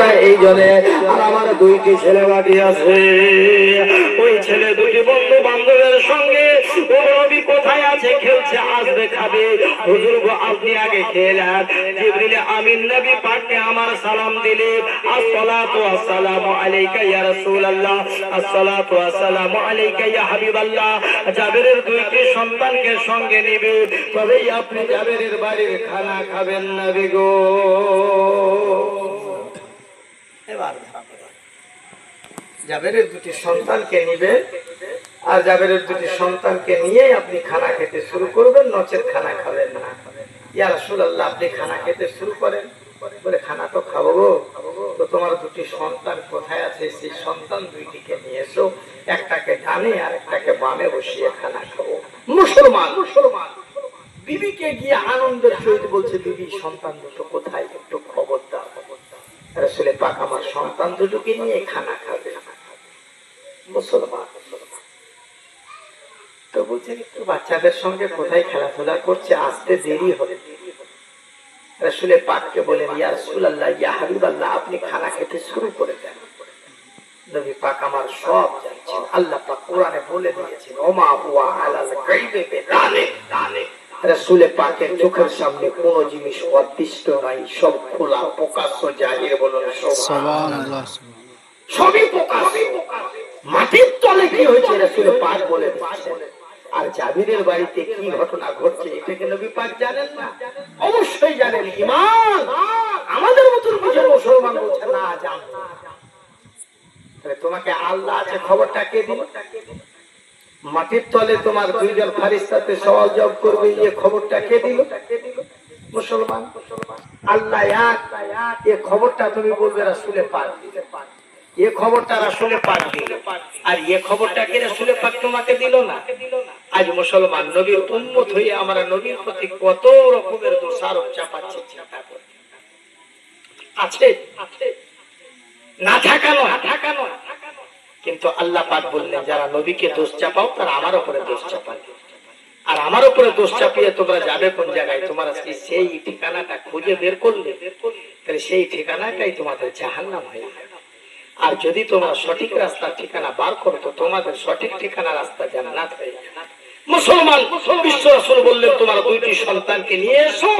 আমরা এই জনে। আর আমার দুইটি ছেলে বাকি আছে, ওই ছেলে দুটি বন্ধু বান্ধবের সঙ্গে ও নবী কোথায় আছে খেলছে, আসবে খাবে। হুজুর গো আপনি আগে খেলেন। জিবরিল আমিন নবী পাককে আমার সালাম দিলে, আসসালাতু ওয়াসসালামু আলাইকা ইয়া রাসূলুল্লাহ, আসসালাতু ওয়াসসালামু আলাইকা ইয়া হাবিবাল্লাহ। জাবেরের দুইটি সন্তানকে সঙ্গে নিবে, তবেই আপনি জাবেরের বাড়ির খানা খাবেন নবী গো। এবার জাবেরের দুটি সন্তানকে নিবে, আর জাবেরের দুটি সন্তানকে নিয়ে আপনি খানা খেতে শুরু করবেন, নচেত খানা খাবেন না। ইয়া রাসূলুল্লাহ আপনি খানা খেতে শুরু করেন। বলে খানা তো খাবো গো, তো তোমার দুটি সন্তান কোথায় আছে, সেই সন্তান দুইটিকে নিয়ে এসো, একটাকে ডানে আর একটাকে বামে বসিয়ে খানা খাবো। মুসলমান বিবিকে গিয়ে আনন্দের সহিত বলছে, বিবি সন্তান দুটো কোথায়, একটু খবর দাও। রাসূল পাক আমার সন্তান দুটোকে নিয়ে খানা খাবে। মুসলমান তো বলছেন একটু বাচ্চাদের সঙ্গে কোথায় খেলাধুলা করছে, আসতে দেরি হবে। রাসূল পাককে বলেন, ইয়া রাসূলুল্লাহ ইয়া হাবিবাল্লাহ আপনি খানা খেতে শুরু করে দেন। নবী পাক আমার সব জানছেন, আল্লাহ পাক কোরআনে বলে দিয়েছেন, ওমা হুয়া আলাল গায়বি বিদানে। রাসূল পাকের চোখের সামনে কোন জিনিস অদৃষ্ট নাই, সব খোলা প্রকাশ্য জাহির। বলুন সুবহানাল্লাহ। সবই প্রকাশ। মাটির তলে কি হয়েছে রাসূল পাক বলে দিয়েছেন। আর জাবিরের বাড়িতে কি ঘটনা ঘটছে এটাকে নবী পাক জানেন না? অবশ্যই জানেন। ঈমান আমাদের মতন বুঝে মুসলমান বলছে না জানেন। তাহলে তোমাকে আল্লাহ আছে খবরটা কে দিল? মাটির তলে তোমার দুইজন ফেরেশতাতে সওয়াল জবাব করবে, এই খবরটা কে দিল? মুসলমান। আল্লাহ এক, এই খবরটা তুমি বলবে রাসূল পাক দিল। এই খবরটা রাসূল পাক দিল, আর এই খবরটা কি রাসূল পাক তোমাকে দিল না? আজ মুসলমান নবীর উম্মত হয়ে আমরা নবীর প্রতি কত রকমের দোষারোপ চাপাচ্ছি, চিন্তা করে আছে না থাকানো। কিন্তু আল্লাহ পাক বললেন, যারা নবীকে দোষ চাপাও তারা আমার উপরে দোষ চাপাবে, আর আমার উপরে দোষ চাপিয়ে তোমরা যাবে কোন জায়গায়? তোমরা সেই ঠিকানাটা খুঁজে বের করলে, তাহলে সেই ঠিকানাটাই তোমাদের জাহান্নাম হয়ে যাবে। আর যদি তোমরা সঠিক রাস্তার ঠিকানা বার করো, তো তোমাদের সঠিক ঠিকানা রাস্তা জান্নাত হয়ে যাবে। মুসলমান বিশ্ব রাসূল বললেন, তোমার দুইটি সন্তানকে নিয়ে এসো,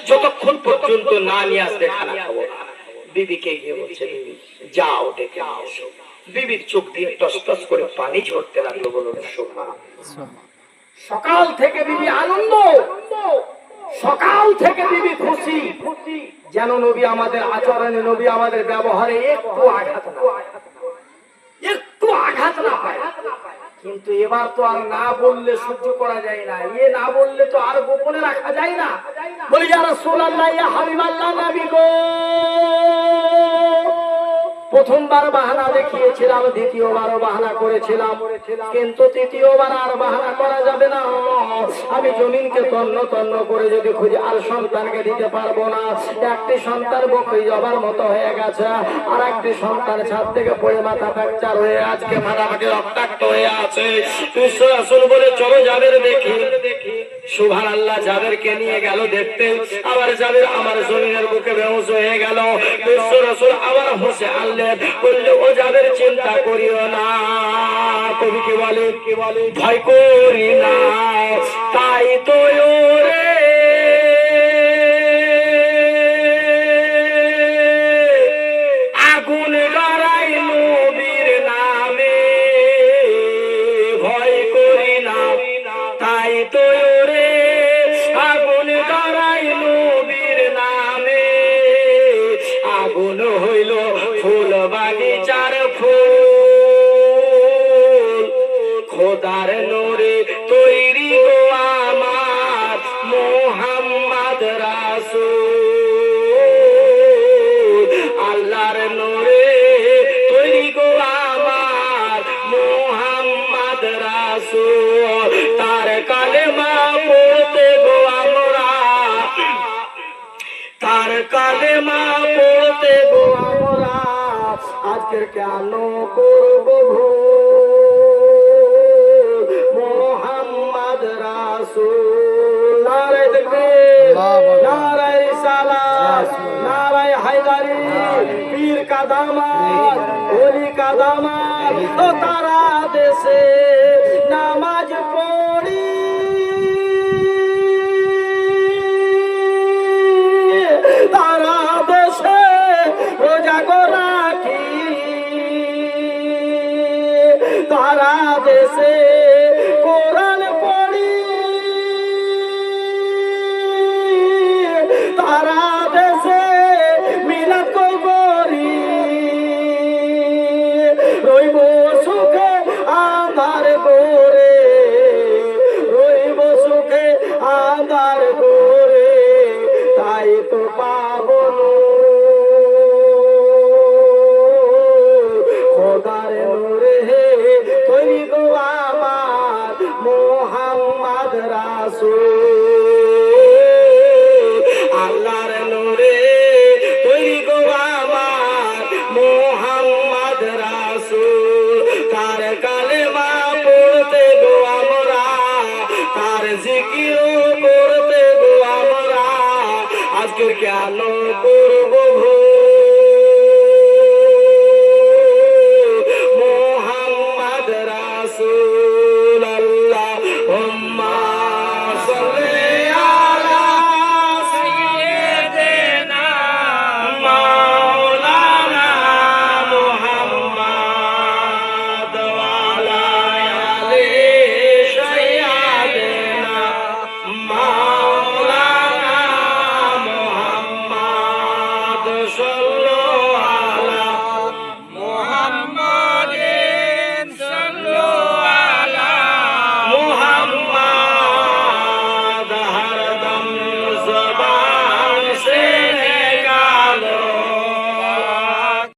যতক্ষণ পর্যন্ত না নিয়ে আসবে খানা খাবো না। বিবিকে গিয়ে বলছে, বিবি যাও ডেকে নিয়ে এসো। বিবির চোখ দিয়ে টস টস করে পানি ঝরতে লাগলো। বলুন সুবহানাল্লাহ। সকাল থেকে বিবি আনন্দ, সকাল থেকে বিবি খুশি, যেন নবী আমাদের আচরণে, নবী আমাদের ব্যবহারে একটু আঘাত না পায়। কিন্তু এবার তো আর না বললে সহ্য করা যায় না, না বললে তো আর গোপনে রাখা যায় না। বলি ইয়া রাসূলুল্লাহ ইয়া হাবিবাল্লাহ নবী গো, প্রথমবার বাহানা দেখিয়েছিলাম, দ্বিতীয়বারও বাহানা করেছিলাম, কিন্তু তৃতীয়বার আর বাহানা করা যাবে না। আমি জমিনকে তন্ন তন্ন করে যদি খুঁজি আর সন্তানকে দিতে পারবো না। একটি সন্তান বকরি জবার মতো হয়ে গেছে, আর একটি সন্তান ছাদ থেকে পড়ে মাথা ফ্র্যাকচার হয়ে আজকে মাথামাটি রক্তাক্ত হয়ে আছে। বিশ্ব রাসূল বলে, চলো জাবের দেখি। সুবহানাল্লাহ। জাবেরকে নিয়ে গেল দেখতে, আবার জাবের আমার জমিনের বুকে বেহুশ হয়ে গেল। বিশ্ব রাসূল আবার হোসে আনলেন, বললে ও জাবের চিন্তা করিও না। কবি কি বলে, ভয় করি না তাই তো ওরে আগুন লড়াই নবীর নামে। ভয় করি না তাই তো ওরে আগুন লড়াই নবীর নামে। আগুন হইল ফুল বাগিচার ফুল, খোদার নূরে তৈরি গো আমার মুহাম্মদ রাসূল। আল্লাহর নূরে তৈরি গো আমার মুহাম্মদ রাসূল। তার কালেমা পড়তে গো আমরা, তার কালেমা পড়তে গো আমরা আজকের কেন করব ভুল। মুহাম্মদ রাসূল। নারে তাকবীর, নারে রিসালাত, নারে হায়দারি, পীর কাদামাত ওলি কাদামাত ও তারা দেশে নামাজ